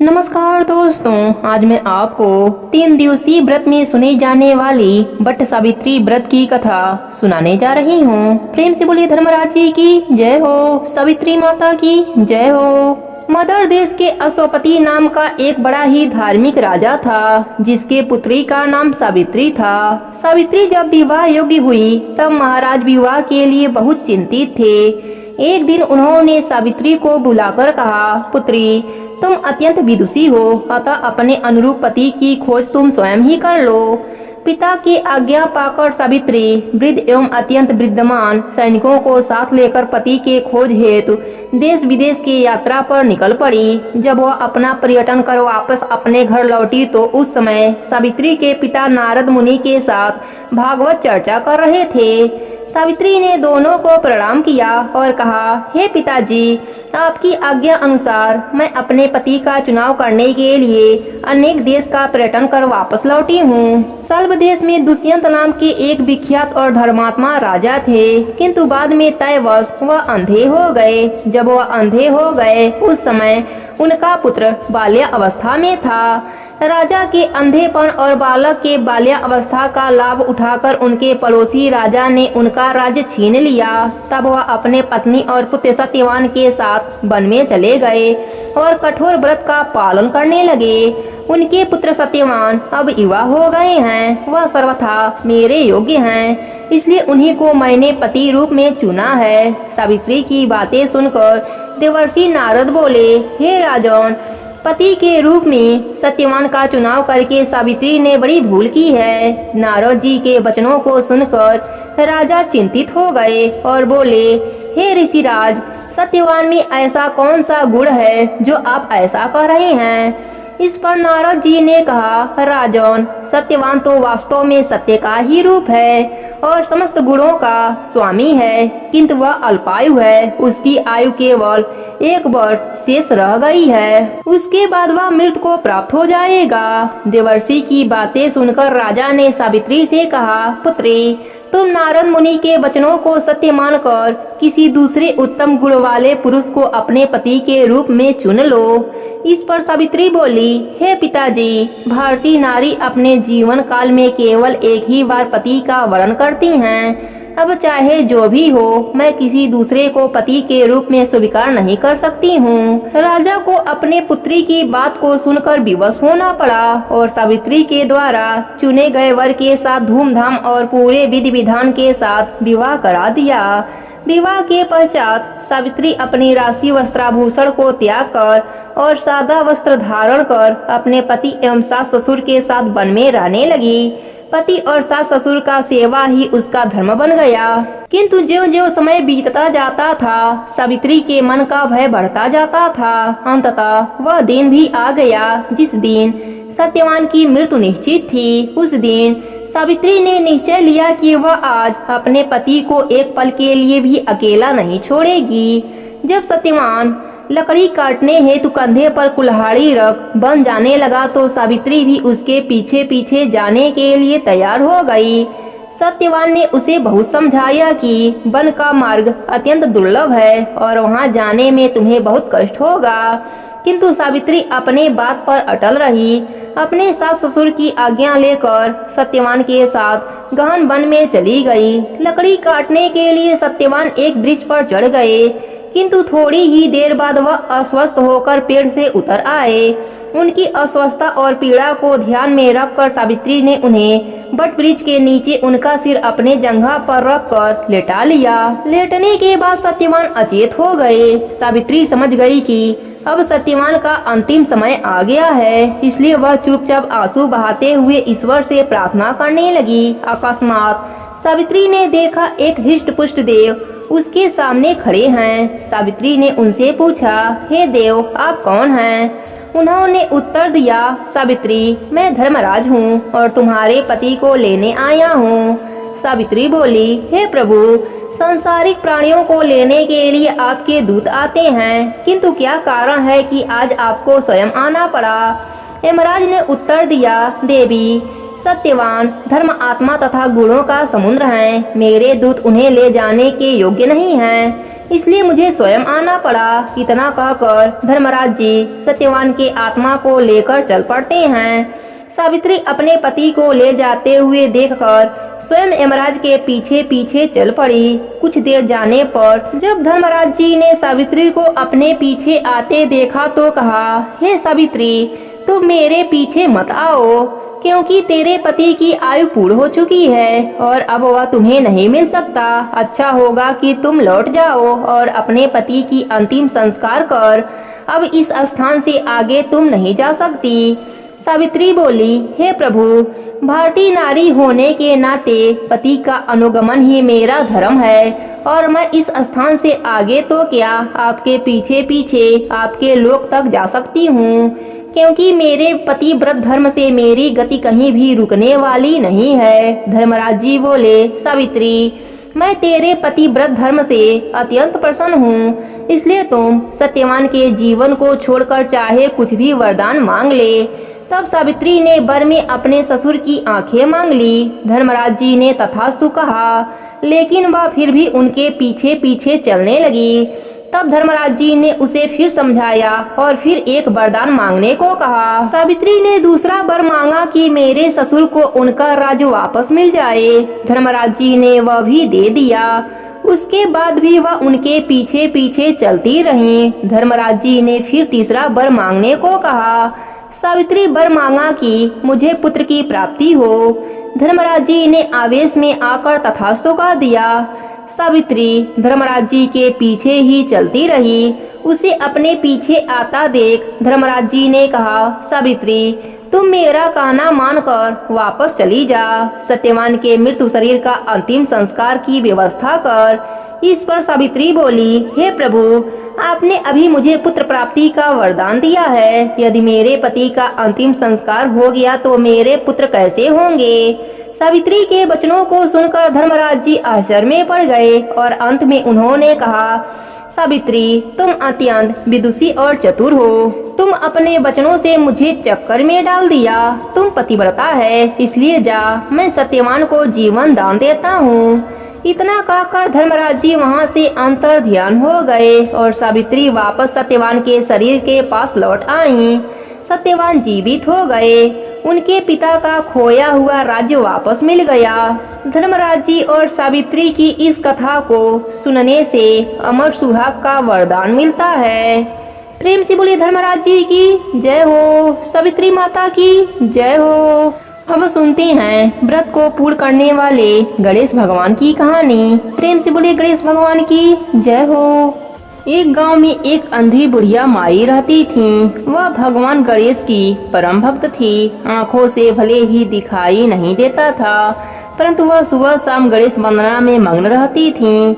नमस्कार दोस्तों, आज मैं आपको 3 दिवसीय व्रत में सुनी जाने वाली वट सावित्री व्रत की कथा सुनाने जा रही हूँ। प्रेम से बोलिए धर्मराज जी की जय हो, सावित्री माता की जय हो। मदर देश के अश्वपति नाम का एक बड़ा ही धार्मिक राजा था, जिसके पुत्री का नाम सावित्री था। सावित्री जब विवाह योग्य हुई तब महाराज विवाह के लिए बहुत चिंतित थे। एक दिन उन्होंने सावित्री को बुलाकर कहा, पुत्री, तुम अत्यंत विदुषी हो, अतः अपने अनुरूप पति की खोज तुम स्वयं ही कर लो। पिता की आज्ञा पाकर सावित्री वृद्ध एवं अत्यंत विद्यमान सैनिकों को साथ लेकर पति के खोज हेतु देश विदेश की यात्रा पर निकल पड़ी। जब वह अपना पर्यटन कर वापस अपने घर लौटी तो उस समय सावित्री के पिता नारद मुनि के साथ भागवत चर्चा कर रहे थे। सावित्री ने दोनों को प्रणाम किया और कहा, हे पिताजी, आपकी आज्ञा अनुसार मैं अपने पति का चुनाव करने के लिए अनेक देश का पर्यटन कर वापस लौटी हूँ। सल्व देश में दुष्यंत नाम के एक विख्यात और धर्मात्मा राजा थे, किंतु बाद में तयवश वह अंधे हो गए। जब वह अंधे हो गए उस समय उनका पुत्र बाल्य अवस्था में था। राजा के अंधेपन और बालक के बाल्यावस्था का लाभ उठाकर उनके पड़ोसी राजा ने उनका राज्य छीन लिया। तब वह अपने पत्नी और पुत्र सत्यवान के साथ वन में चले गए और कठोर व्रत का पालन करने लगे। उनके पुत्र सत्यवान अब युवा हो गए हैं, वह सर्वथा मेरे योग्य हैं, इसलिए उन्हीं को मैंने पति रूप में चुना है। सावित्री की बातें सुनकर देवर्षि नारद बोले, हे राजन, पति के रूप में सत्यवान का चुनाव करके सावित्री ने बड़ी भूल की है। नारद जी के वचनों को सुनकर राजा चिंतित हो गए और बोले, हे ऋषिराज, सत्यवान में ऐसा कौन सा गुण है जो आप ऐसा कह रहे हैं? इस पर नारद जी ने कहा, राजन, सत्यवान तो वास्तव में सत्य का ही रूप है और समस्त गुणों का स्वामी है, किंतु वह अल्पायु है। उसकी आयु केवल 1 वर्ष शेष रह गई है, उसके बाद वह मृत्यु को प्राप्त हो जाएगा। देवर्षि की बातें सुनकर राजा ने सावित्री से कहा, पुत्री, तुम नारद मुनि के वचनों को सत्य मानकर किसी दूसरे उत्तम गुण वाले पुरुष को अपने पति के रूप में चुन लो। इस पर सावित्री बोली, हे पिताजी, भारतीय नारी अपने जीवन काल में केवल एक ही बार पति का वरण करती हैं। अब चाहे जो भी हो, मैं किसी दूसरे को पति के रूप में स्वीकार नहीं कर सकती हूँ। राजा को अपने पुत्री की बात को सुनकर विवश होना पड़ा और सावित्री के द्वारा चुने गए वर के साथ धूमधाम और पूरे विधि विधान के साथ विवाह करा दिया। विवाह के पश्चात सावित्री अपनी राशि वस्त्राभूषण को त्याग कर और सादा वस्त्र धारण कर अपने पति एवं सास ससुर के साथ वन में रहने लगी। पति और सास ससुर का सेवा ही उसका धर्म बन गया। किंतु ज्यों-ज्यों समय बीतता जाता था, सावित्री के मन का भय बढ़ता जाता था। अंततः वह दिन भी आ गया जिस दिन सत्यवान की मृत्यु निश्चित थी। उस दिन सावित्री ने निश्चय लिया कि वह आज अपने पति को एक पल के लिए भी अकेला नहीं छोड़ेगी। जब सत्यवान लकड़ी काटने हेतु कंधे पर कुल्हाड़ी रख बन जाने लगा तो सावित्री भी उसके पीछे पीछे जाने के लिए तैयार हो गई। सत्यवान ने उसे बहुत समझाया कि वन का मार्ग अत्यंत दुर्लभ है और वहां जाने में तुम्हें बहुत कष्ट होगा, किंतु सावित्री अपने बात पर अटल रही। अपने सास ससुर की आज्ञा लेकर सत्यवान के साथ गहन वन में चली गई। लकड़ी काटने के लिए सत्यवान एक वृक्ष पर चढ़ गए, किंतु थोड़ी ही देर बाद वह अस्वस्थ होकर पेड़ से उतर आए। उनकी अस्वस्थता और पीड़ा को ध्यान में रखकर सावित्री ने उन्हें वट वृक्ष के नीचे उनका सिर अपने जंघा पर रखकर लेटा लिया। लेटने के बाद सत्यवान अचेत हो गए। सावित्री समझ गई कि अब सत्यवान का अंतिम समय आ गया है, इसलिए वह चुपचाप आंसू बहाते हुए ईश्वर से प्रार्थना करने लगी। अकस्मात सावित्री ने देखा एक हिष्ट पुष्ट देव उसके सामने खड़े हैं। सावित्री ने उनसे पूछा, हे देव, आप कौन हैं? उन्होंने उत्तर दिया, सावित्री, मैं धर्मराज हूँ और तुम्हारे पति को लेने आया हूँ। सावित्री बोली, हे प्रभु, सांसारिक प्राणियों को लेने के लिए आपके दूत आते हैं, किंतु क्या कारण है कि आज आपको स्वयं आना पड़ा? यमराज ने उत्तर दिया, देवी, सत्यवान धर्म आत्मा तथा गुणों का समुद्र हैं। मेरे दूत उन्हें ले जाने के योग्य नहीं हैं। इसलिए मुझे स्वयं आना पड़ा। इतना कहकर धर्मराज जी सत्यवान के आत्मा को लेकर चल पड़ते हैं। सावित्री अपने पति को ले जाते हुए देखकर स्वयं यमराज के पीछे पीछे चल पड़ी। कुछ देर जाने पर जब धर्मराज जी ने सावित्री को अपने पीछे आते देखा तो कहा, हे सावित्री, तुम मेरे पीछे मत आओ, क्योंकि तेरे पति की आयु पूर्ण हो चुकी है और अब वह तुम्हें नहीं मिल सकता। अच्छा होगा कि तुम लौट जाओ और अपने पति की अंतिम संस्कार कर। अब इस स्थान से आगे तुम नहीं जा सकती। सावित्री बोली, हे प्रभु, भारतीय नारी होने के नाते पति का अनुगमन ही मेरा धर्म है और मैं इस स्थान से आगे तो क्या आपके पीछे पीछे आपके लोक तक जा सकती हूँ, क्योंकि मेरे पति व्रत धर्म से मेरी गति कहीं भी रुकने वाली नहीं है। धर्मराज जी बोले, सावित्री, मैं तेरे पति व्रत धर्म से अत्यंत प्रसन्न हूँ, इसलिए तुम सत्यवान के जीवन को छोड़कर चाहे कुछ भी वरदान मांग ले। तब सावित्री ने वर में अपने ससुर की आंखें मांग ली। धर्मराज जी ने तथास्तु कहा, लेकिन वह फिर भी उनके पीछे पीछे चलने लगी। तब धर्मराज जी ने उसे फिर समझाया और फिर एक वरदान मांगने को कहा। सावित्री ने दूसरा वर मांगा कि मेरे ससुर को उनका राज्य वापस मिल जाए। धर्मराज जी ने वह भी दे दिया। उसके बाद भी वह उनके पीछे पीछे चलती रही। धर्मराज जी ने फिर तीसरा वर मांगने को कहा। सावित्री वर मांगा कि मुझे पुत्र की प्राप्ति हो। धर्मराज जी ने आवेश में आकर तथास्तु कह दिया। सावित्री धर्मराज जी के पीछे ही चलती रही। उसे अपने पीछे आता देख धर्मराज जी ने कहा, सावित्री, तुम मेरा कहना मानकर वापस चली जा। सत्यवान के मृत्यु शरीर का अंतिम संस्कार की व्यवस्था कर। इस पर सावित्री बोली, हे प्रभु, आपने अभी मुझे पुत्र प्राप्ति का वरदान दिया है। यदि मेरे पति का अंतिम संस्कार हो गया तो मेरे पुत्र कैसे होंगे? सावित्री के वचनों को सुनकर धर्मराज जी आश्चर्य में पड़ गए और अंत में उन्होंने कहा, सावित्री, तुम अत्यंत विदुषी और चतुर हो। तुम अपने वचनों से मुझे चक्कर में डाल दिया। तुम पतिव्रता है, इसलिए जा, मैं सत्यवान को जीवन दान देता हूँ। इतना कहकर धर्मराज जी वहाँ से अंतर ध्यान हो गए और सावित्री वापस सत्यवान के शरीर के पास लौट आई। सत्यवान जीवित हो गए। उनके पिता का खोया हुआ राज्य वापस मिल गया। धर्मराज जी और सावित्री की इस कथा को सुनने से अमर सुहाग का वरदान मिलता है। प्रेम से बोलिए धर्मराज जी की जय हो, सावित्री माता की जय हो। अब सुनते हैं व्रत को पूर्ण करने वाले गणेश भगवान की कहानी। प्रेम से बोलिए गणेश भगवान की जय हो। एक गांव में एक अंधी बुढ़िया माई रहती थी। वह भगवान गणेश की परम भक्त थी। आँखों से भले ही दिखाई नहीं देता था, परंतु वह सुबह शाम गणेश वंदना में मग्न रहती थी।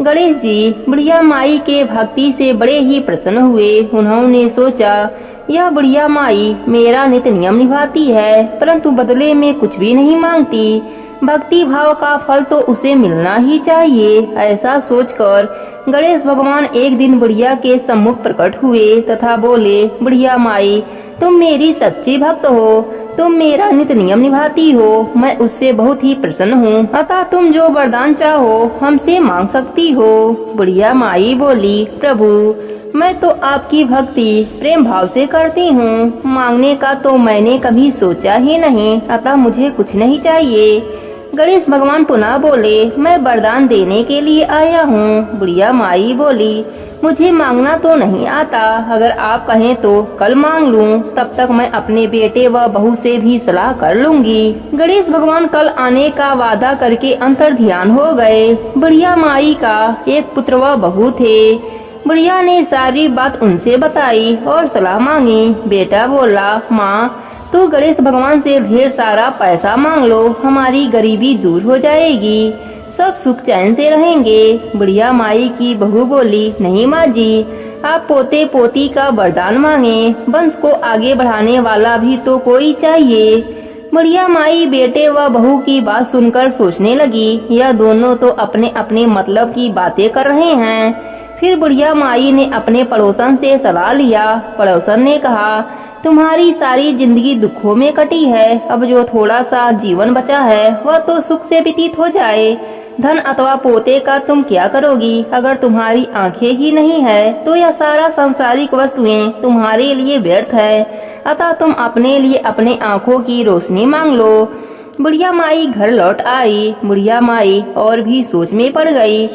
गणेश जी बुढ़िया माई के भक्ति से बड़े ही प्रसन्न हुए। उन्होंने सोचा, यह बुढ़िया माई मेरा नित्य नियम निभाती है, परंतु बदले में कुछ भी नहीं मांगती। भक्ति भाव का फल तो उसे मिलना ही चाहिए। ऐसा सोचकर गणेश भगवान एक दिन बुढ़िया के सम्मुख प्रकट हुए तथा बोले, बुढ़िया माई, तुम मेरी सच्ची भक्त हो, तुम मेरा नित्य नियम निभाती हो, मैं उससे बहुत ही प्रसन्न हूँ, अतः तुम जो वरदान चाहो हमसे मांग सकती हो। बुढ़िया माई बोली, प्रभु, मैं तो आपकी भक्ति प्रेम भाव से करती हूँ, मांगने का तो मैंने कभी सोचा ही नहीं, अतः मुझे कुछ नहीं चाहिए। गणेश भगवान पुनः बोले, मैं वरदान देने के लिए आया हूँ। बुढ़िया माई बोली, मुझे मांगना तो नहीं आता, अगर आप कहें तो कल मांग लूँ, तब तक मैं अपने बेटे व बहू से भी सलाह कर लूँगी। गणेश भगवान कल आने का वादा करके अंतर ध्यान हो गए। बुढ़िया माई का एक पुत्र व बहू थे। बुढ़िया ने सारी बात उनसे बताई और सलाह मांगी। बेटा बोला, माँ, तू गणेश भगवान से ढेर सारा पैसा मांग लो, हमारी गरीबी दूर हो जाएगी, सब सुख चैन से रहेंगे। बुढ़िया माई की बहू बोली, नहीं माँ जी, आप पोते पोती का वरदान मांगे, वंश को आगे बढ़ाने वाला भी तो कोई चाहिए। बुढ़िया माई बेटे व बहू की बात सुनकर सोचने लगी, यह दोनों तो अपने अपने मतलब की बातें कर रहे हैं। फिर बुढ़िया माई ने अपने पड़ोसन से सलाह लिया। पड़ोसन ने कहा, तुम्हारी सारी जिंदगी दुखों में कटी है, अब जो थोड़ा सा जीवन बचा है वह तो सुख से व्यतीत हो जाए। धन अथवा पोते का तुम क्या करोगी? अगर तुम्हारी आंखें ही नहीं है तो यह सारा सांसारिक वस्तुएं तुम्हारे लिए व्यर्थ है। अतः तुम अपने लिए अपने आंखों की रोशनी मांग लो। बुढ़िया माई घर लौट आई। बुढ़िया माई और भी सोच में पड़ गई।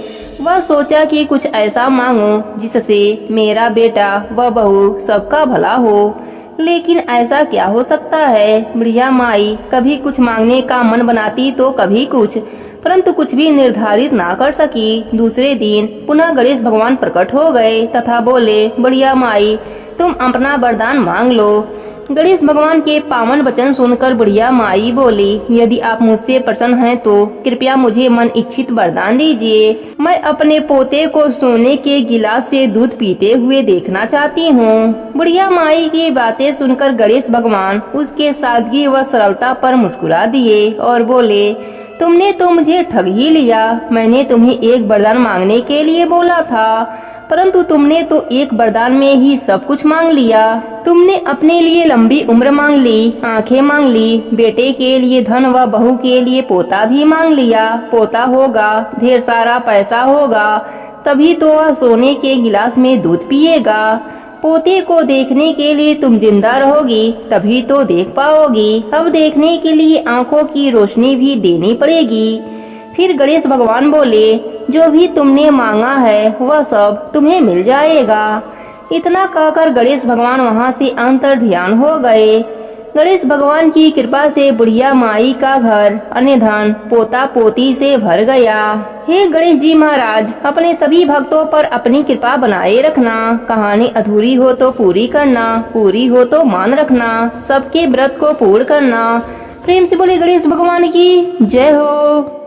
वह सोचा कि कुछ ऐसा मांगूं जिससे मेरा बेटा व बहू सबका भला हो। लेकिन ऐसा क्या हो सकता है? बुढ़िया माई कभी कुछ मांगने का मन बनाती तो कभी कुछ, परंतु कुछ भी निर्धारित ना कर सकी। दूसरे दिन पुनः गणेश भगवान प्रकट हो गए तथा बोले, बुढ़िया माई तुम अपना वरदान मांग लो। गणेश भगवान के पावन वचन सुनकर बुढ़िया माई बोली, यदि आप मुझसे प्रसन्न हैं तो कृपया मुझे मन इच्छित वरदान दीजिए। मैं अपने पोते को सोने के गिलास से दूध पीते हुए देखना चाहती हूँ। बुढ़िया माई की बातें सुनकर गणेश भगवान उसके सादगी व सरलता पर मुस्कुरा दिए और बोले, तुमने तो मुझे ठग ही लिया। मैंने तुम्हें एक वरदान मांगने के लिए बोला था, परंतु तुमने तो एक वरदान में ही सब कुछ मांग लिया। तुमने अपने लिए लंबी उम्र मांग ली, आंखें मांग ली, बेटे के लिए धन व बहू के लिए पोता भी मांग लिया। पोता होगा, ढेर सारा पैसा होगा, तभी तो वह सोने के गिलास में दूध पिएगा। पोते को देखने के लिए तुम जिंदा रहोगी, तभी तो देख पाओगी। अब देखने के लिए आंखों की रोशनी भी देनी पड़ेगी। फिर गणेश भगवान बोले, जो भी तुमने मांगा है वह सब तुम्हें मिल जाएगा। इतना कहकर गणेश भगवान वहाँ से अंतर ध्यान हो गए। गणेश भगवान की कृपा से बुढ़िया माई का घर अन्य धन पोता पोती से भर गया। हे गणेश जी महाराज, अपने सभी भक्तों पर अपनी कृपा बनाए रखना। कहानी अधूरी हो तो पूरी करना, पूरी हो तो मान रखना, सबके व्रत को पूर्ण करना। प्रेम से बोले गणेश भगवान की जय हो।